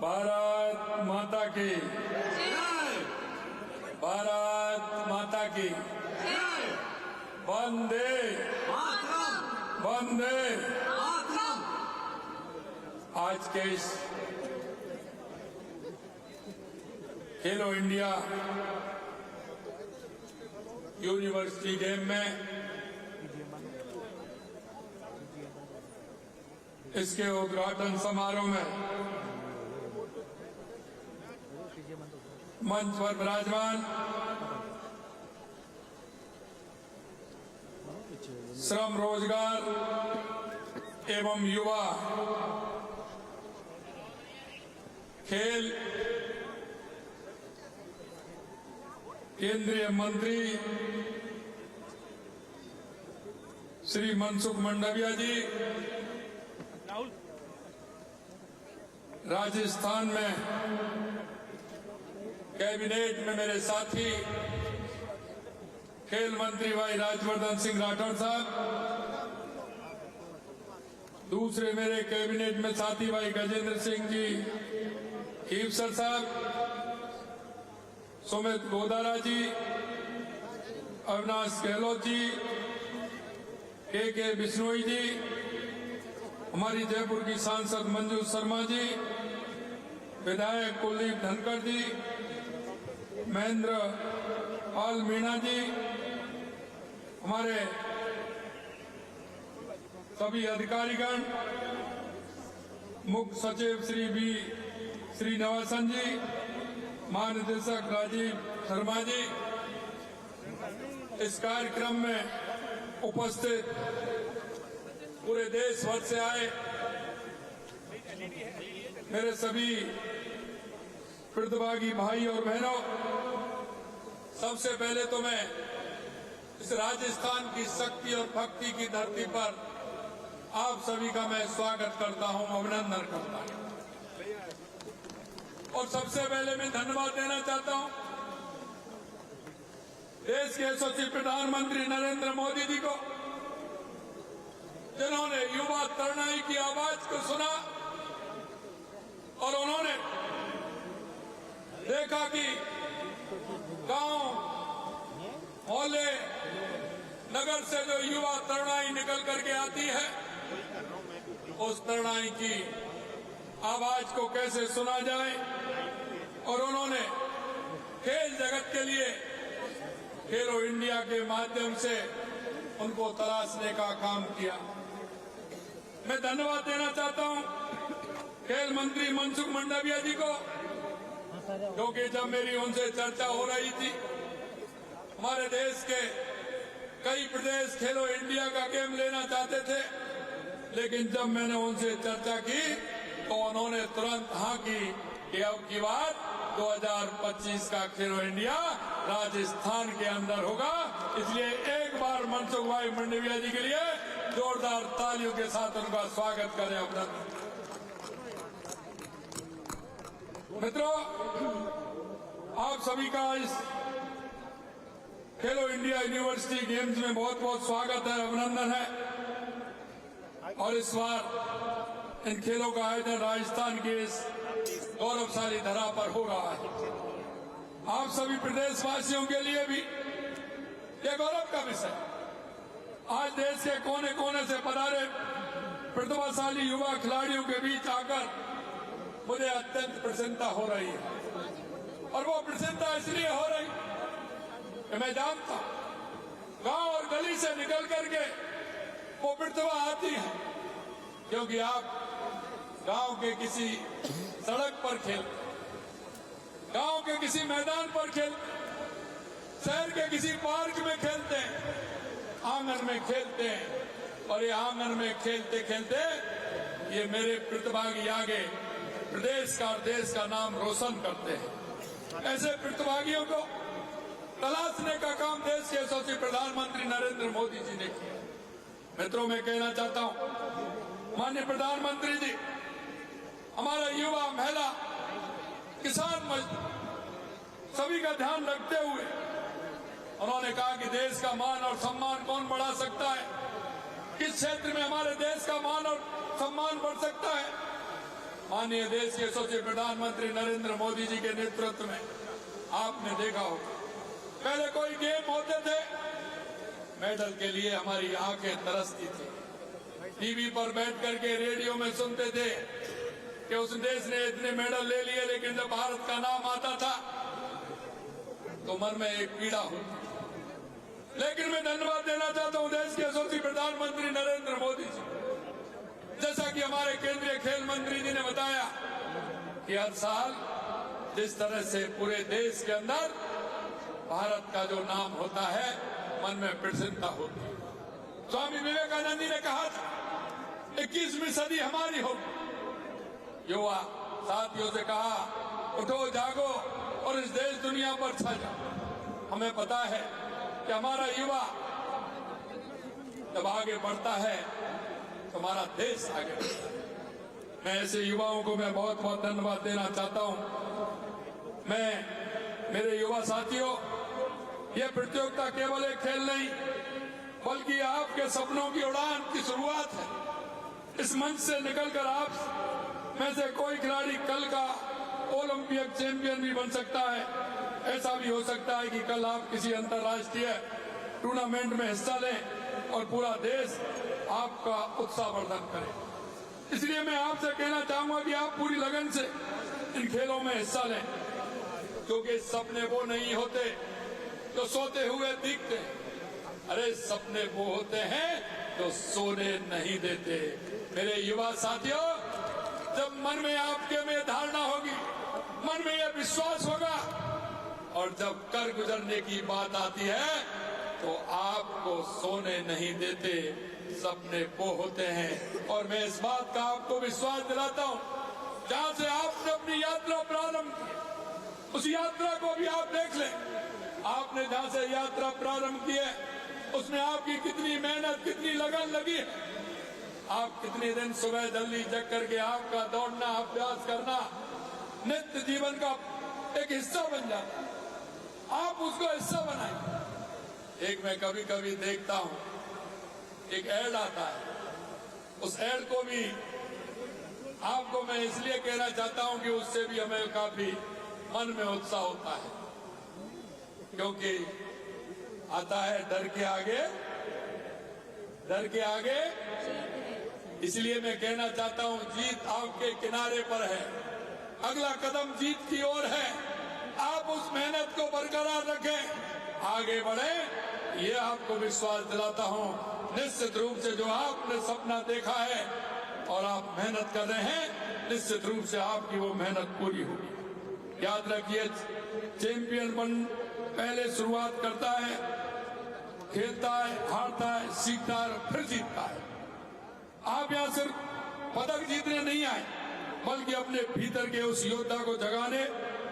भारत माता की, भारत माता की, वंदे वंदे। आज के इस खेलो इंडिया यूनिवर्सिटी गेम में इसके उद्घाटन समारोह में मंच पर विराजमान श्रम रोजगार एवं युवा खेल केंद्रीय मंत्री श्री मनसुख मंडाविया जी, राजस्थान में कैबिनेट में मेरे साथी खेल मंत्री भाई राज्यवर्धन सिंह राठौड़ साहब, दूसरे मेरे कैबिनेट में साथी भाई गजेंद्र सिंह जी खीवसर साहब, सुमित गोदारा जी, अविनाश गहलोत जी, के बिश्नोई जी, हमारी जयपुर की सांसद मंजू शर्मा जी, विधायक कुलदीप धनखड़ जी, महेंद्र पाल मीणा जी, हमारे सभी अधिकारीगण, मुख्य सचिव श्री बी श्रीनिवासन जी, महानिदेशक राजीव शर्मा जी, इस कार्यक्रम में उपस्थित पूरे देश भर से आए मेरे सभी प्रतिभागी भाई और बहनों, सबसे पहले तो मैं इस राजस्थान की शक्ति और भक्ति की धरती पर आप सभी का मैं स्वागत करता हूं, अभिनंदन करता हूं। और सबसे पहले मैं धन्यवाद देना चाहता हूं देश के यशस्वी प्रधानमंत्री नरेंद्र मोदी जी को, जिन्होंने युवा तरुणाई की आवाज को सुना और उन्होंने देखा कि गांव मोहल्ले नगर से जो युवा तरुणाई निकल करके आती है, उस तरुणाई की आवाज को कैसे सुना जाए, और उन्होंने खेल जगत के लिए खेलो इंडिया के माध्यम से उनको तलाशने का काम किया। मैं धन्यवाद देना चाहता हूं खेल मंत्री मनसुख मंडाविया जी को, क्योंकि जब मेरी उनसे चर्चा हो रही थी, हमारे देश के कई प्रदेश खेलो इंडिया का गेम लेना चाहते थे, लेकिन जब मैंने उनसे चर्चा की तो उन्होंने तुरंत हाँ की कि अब की बात 2025 का खेलो इंडिया राजस्थान के अंदर होगा। इसलिए एक बार मनसुख भाई मंडाविया जी के लिए जोरदार तालियों के साथ उनका स्वागत करें। अपना मित्रों, आप सभी का इस खेलो इंडिया यूनिवर्सिटी गेम्स में बहुत बहुत स्वागत है, अभिनंदन है। और इस बार इन खेलों का आयोजन राजस्थान के इस गौरवशाली धरा पर हो रहा है। आप सभी प्रदेशवासियों के लिए भी यह गौरव का विषय। आज देश के कोने कोने से पधारे प्रतिभाशाली युवा खिलाड़ियों के बीच आकर मुझे अत्यंत प्रसन्नता हो रही है, और वो प्रसन्नता इसलिए हो रही कि मैं जानता हूं गांव और गली से निकल करके वो प्रतिभा आती है, क्योंकि आप गांव के किसी सड़क पर खेलते, गांव के किसी मैदान पर खेलते, शहर के किसी पार्क में खेलते हैं, आंगन में खेलते हैं, और ये आंगन में खेलते खेलते ये मेरे प्रतिभागी आगे प्रदेश का और देश का नाम रोशन करते हैं। ऐसे प्रतिभागियों को तलाशने का काम देश के यशस्वी प्रधानमंत्री नरेंद्र मोदी जी ने किया। मित्रों, मैं कहना चाहता हूं माननीय प्रधानमंत्री जी, हमारा युवा, महिला, किसान, मजदूर सभी का ध्यान रखते हुए उन्होंने कहा कि देश का मान और सम्मान कौन बढ़ा सकता है, किस क्षेत्र में हमारे देश का मान और सम्मान बढ़ सकता है। माननीय देश के यशस्वी प्रधानमंत्री नरेंद्र मोदी जी के नेतृत्व में आपने देखा होगा, पहले कोई गेम होते थे, मेडल के लिए हमारी आंखें तरसती थी। टीवी पर बैठ करके रेडियो में सुनते थे कि उस देश ने इतने मेडल ले लिए, लेकिन जब भारत का नाम आता था तो मन में एक पीड़ा होती। लेकिन मैं धन्यवाद देना चाहता हूं देश के यशस्वी प्रधानमंत्री नरेंद्र मोदी जी, जैसा कि हमारे केंद्रीय खेल मंत्री जी ने बताया कि हर साल जिस तरह से पूरे देश के अंदर भारत का जो नाम होता है, मन में प्रसन्नता होती है। स्वामी विवेकानंद जी ने कहा था 21वीं सदी हमारी होगी। युवा साथियों से कहा, उठो जागो और इस देश दुनिया पर छा जाओ। हमें पता है कि हमारा युवा जब आगे बढ़ता है तो हमारा देश आगे बढ़ता है। मैं ऐसे युवाओं को मैं बहुत बहुत धन्यवाद देना चाहता हूं। मेरे युवा साथियों, ये प्रतियोगिता केवल एक खेल नहीं बल्कि आपके सपनों की उड़ान की शुरुआत है। इस मंच से निकलकर आप में से कोई खिलाड़ी कल का ओलंपिक चैंपियन भी बन सकता है। ऐसा भी हो सकता है कि कल आप किसी अंतर्राष्ट्रीय टूर्नामेंट में हिस्सा लें और पूरा देश आपका उत्साहवर्धन करे। इसलिए मैं आपसे कहना चाहूंगा कि आप पूरी लगन से इन खेलों में हिस्सा लें, क्योंकि सपने वो नहीं होते जो सोते हुए दिखते। अरे सपने वो होते हैं जो सोने नहीं देते। मेरे युवा साथियों, जब मन में आपके में धारणा होगी, मन में यह विश्वास होगा और जब कर गुजरने की बात आती है तो आपको सोने नहीं देते। सपने वो होते हैं और मैं इस बात का आपको विश्वास दिलाता हूं, जहां से आपने अपनी यात्रा प्रारंभ की उस यात्रा को भी आप देख लें। आपने जहां से यात्रा प्रारंभ की है उसमें आपकी कितनी मेहनत, कितनी लगन लगी है। आप कितने दिन सुबह जल्दी जग करके आपका दौड़ना, अभ्यास करना नित्य जीवन का एक हिस्सा बन जाता है। आप उसको हिस्सा बनाइए। एक मैं कभी कभी देखता हूं, एक ऐड आता है, उस ऐड को भी आपको मैं इसलिए कहना चाहता हूं कि उससे भी हमें काफी मन में उत्साह होता है, क्योंकि आता है डर के आगे। इसलिए मैं कहना चाहता हूं, जीत आपके किनारे पर है, अगला कदम जीत की ओर है। आप उस मेहनत को बरकरार रखें, आगे बढ़ें, ये आपको विश्वास दिलाता हूं। निश्चित रूप से जो आपने सपना देखा है और आप मेहनत कर रहे हैं, निश्चित रूप से आपकी वो मेहनत पूरी होगी। याद रखिए, चैंपियन पहले शुरुआत करता है, खेलता है, हारता है, सीखता है, फिर जीतता है। आप यहाँ सिर्फ पदक जीतने नहीं आए, बल्कि अपने भीतर के उस योद्धा को जगाने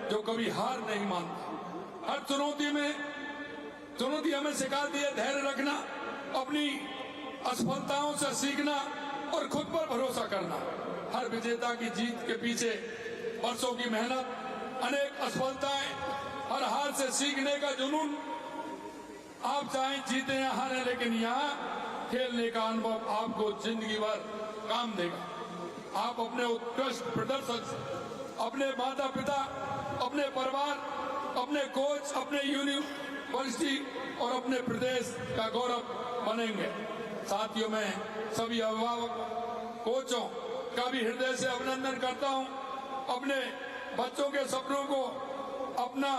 जो कभी हार नहीं मानता। हर चुनौती हमें सिखाती है धैर्य रखना, अपनी असफलताओं से सीखना और खुद पर भरोसा करना। हर विजेता की जीत के पीछे वर्षों की मेहनत, अनेक असफलताएं, हर हार से सीखने का जुनून। आप चाहे जीते या हारे, लेकिन यहाँ खेलने का अनुभव आपको जिंदगी भर काम देगा। आप अपने उत्कृष्ट प्रदर्शन से अपने माता पिता, अपने परिवार, अपने कोच, अपने यूनिवर्सिटी और अपने प्रदेश का गौरव बनेंगे। साथियों, मैं सभी अभिभावक, कोचों का भी हृदय से अभिनंदन करता हूं। अपने बच्चों के सपनों को अपना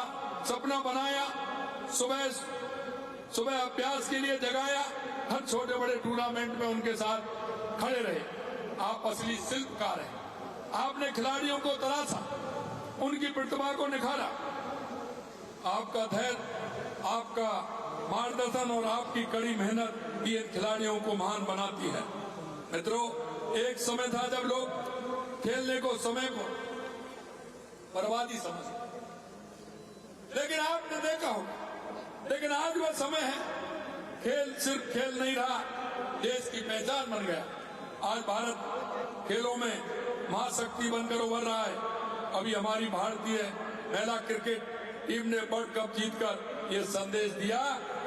सपना बनाया, सुबह अभ्यास के लिए जगाया, हर छोटे बड़े टूर्नामेंट में उनके साथ खड़े रहे। आप असली शिल्पकार हैं। आपने खिलाड़ियों को तराशा, उनकी प्रतिभा को निखारा। आपका धैर्य, आपका मार्गदर्शन और आपकी कड़ी मेहनत इन खिलाड़ियों को महान बनाती है। मित्रों, एक समय था जब लोग खेलने को समय को बर्बादी समझते, लेकिन आपने देखा होगा, लेकिन आज वह समय है, खेल सिर्फ खेल नहीं रहा, देश की पहचान बन गया। आज भारत खेलों में महाशक्ति बनकर उभर रहा है। अभी हमारी भारतीय महिला क्रिकेट टीम ने वर्ल्ड कप जीतकर ये संदेश दिया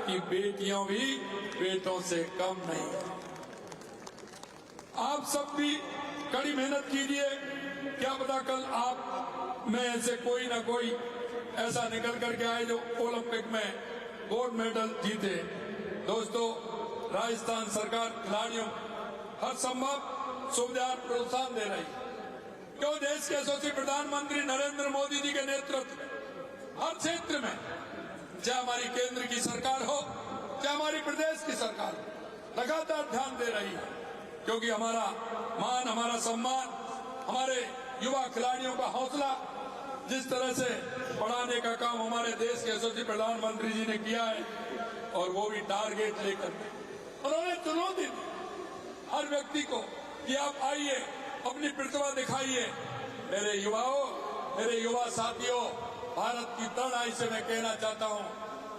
कि बेटियां भी बेटों से कम नहीं। आप सब भी कड़ी मेहनत कीजिए, क्या पता कल आप में से कोई ना कोई ऐसा निकल करके आए जो ओलंपिक में गोल्ड मेडल जीते। दोस्तों, राजस्थान सरकार खिलाड़ियों हर संभव सुविधा प्रोत्साहन दे रही है। क्यों? देश के यशस्वी प्रधानमंत्री नरेंद्र मोदी जी के नेतृत्व में हर क्षेत्र में, चाहे हमारी केंद्र की सरकार हो चाहे हमारी प्रदेश की सरकार हो, लगातार ध्यान दे रही है। क्योंकि हमारा मान, हमारा सम्मान, हमारे युवा खिलाड़ियों का हौसला जिस तरह से बढ़ाने का काम हमारे देश के यशस्वी प्रधानमंत्री जी ने किया है, और वो भी टारगेट लेकर उन्होंने चुनौती दी हर व्यक्ति को कि आप आइए, अपनी प्रतिभा दिखाइए। मेरे युवाओं, मेरे युवा साथियों, भारत की तरुणाई से मैं कहना चाहता हूं,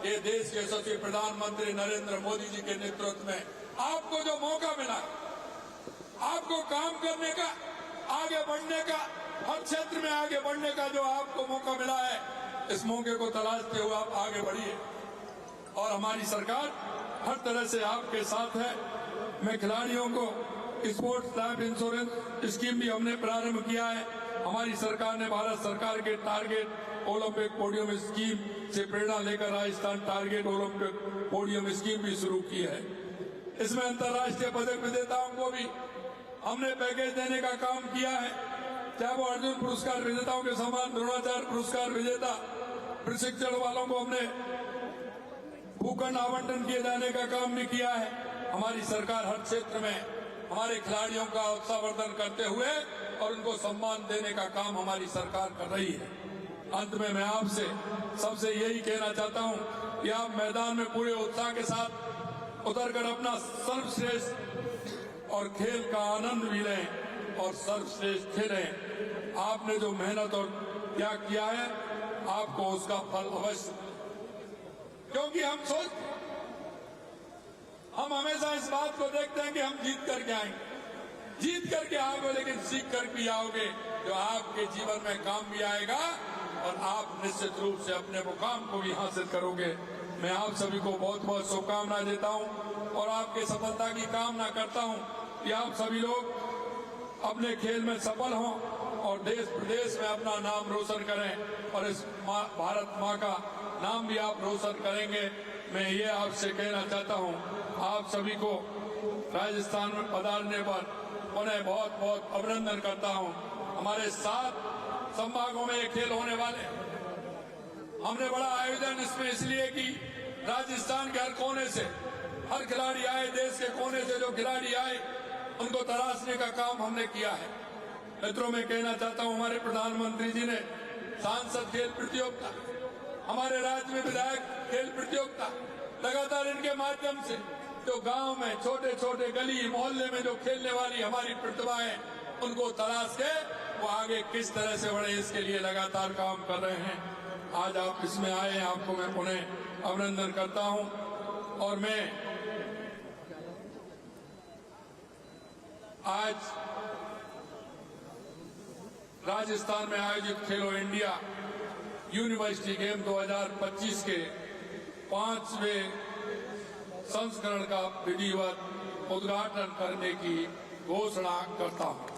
ये देश के यशस्वी प्रधानमंत्री नरेंद्र मोदी जी के नेतृत्व में आपको जो मौका मिला, आपको काम करने का, आगे बढ़ने का, हर क्षेत्र में आगे बढ़ने का जो आपको मौका मिला है, इस मौके को तलाशते हुए आप आगे बढ़िए। और हमारी सरकार हर तरह से आपके साथ है। मैं खिलाड़ियों को स्पोर्ट्स लाइफ इंश्योरेंस स्कीम भी हमने प्रारंभ किया है। हमारी सरकार ने भारत सरकार के टारगेट ओलंपिक पोडियम स्कीम से प्रेरणा लेकर Rajasthan target Olympic podium scheme भी शुरू की है। इसमें अंतर्राष्ट्रीय पदक विजेताओं को भी हमने पैकेज देने का काम किया है। चाहे वो अर्जुन पुरस्कार विजेताओं के समान द्रोणाचार्य पुरस्कार विजेता प्रशिक्षण वालों को हमने भूखंड आवंटन किए जाने का काम भी किया है। हमारी सरकार हर क्षेत्र में हमारे खिलाड़ियों का उत्साहवर्धन करते हुए और उनको सम्मान देने का काम हमारी सरकार कर रही है। अंत में मैं आपसे सबसे यही कहना चाहता हूं कि आप मैदान में पूरे उत्साह के साथ उतरकर अपना सर्वश्रेष्ठ और खेल का आनंद भी लें और सर्वश्रेष्ठ खेलें। आपने जो मेहनत और त्याग किया है, आपको उसका फल अवश्य, क्योंकि हम हमेशा इस बात को देखते हैं कि हम जीत करके आएंगे, जीत करके आओगे, लेकिन सीख कर भी आओगे जो आपके जीवन में काम भी आएगा और आप निश्चित रूप से अपने मुकाम को भी हासिल करोगे। मैं आप सभी को बहुत बहुत शुभकामनाएं देता हूं और आपके सफलता की कामना करता हूं कि आप सभी लोग अपने खेल में सफल हों और देश प्रदेश में अपना नाम रोशन करें और इस भारत माँ का नाम भी आप रोशन करेंगे। मैं ये आपसे कहना चाहता हूं, आप सभी को राजस्थान में पधारने पर उन्हें बहुत बहुत अभिनंदन करता हूं। हमारे 7 संभागों में ये खेल होने वाले, हमने बड़ा आयोजन इसमें इसलिए कि राजस्थान के हर कोने से हर खिलाड़ी आए, देश के कोने से जो खिलाड़ी आए उनको तराशने का काम हमने किया है। मित्रों, मैं कहना चाहता हूं, हमारे प्रधानमंत्री जी ने सांसद खेल प्रतियोगिता, हमारे राज्य में विधायक खेल प्रतियोगिता, लगातार इनके माध्यम से जो गांव में छोटे छोटे गली मोहल्ले में जो खेलने वाली हमारी प्रतिभाएं, उनको तलाश के वो आगे किस तरह से बढ़े, इसके लिए लगातार काम कर रहे हैं। आज आप इसमें आए हैं, आपको मैं पुनः अभिनंदन करता हूं। और मैं आज राजस्थान में आयोजित खेलो इंडिया यूनिवर्सिटी गेम 2025 के 5वें संस्करण का विधिवत उद्घाटन करने की घोषणा करता हूं।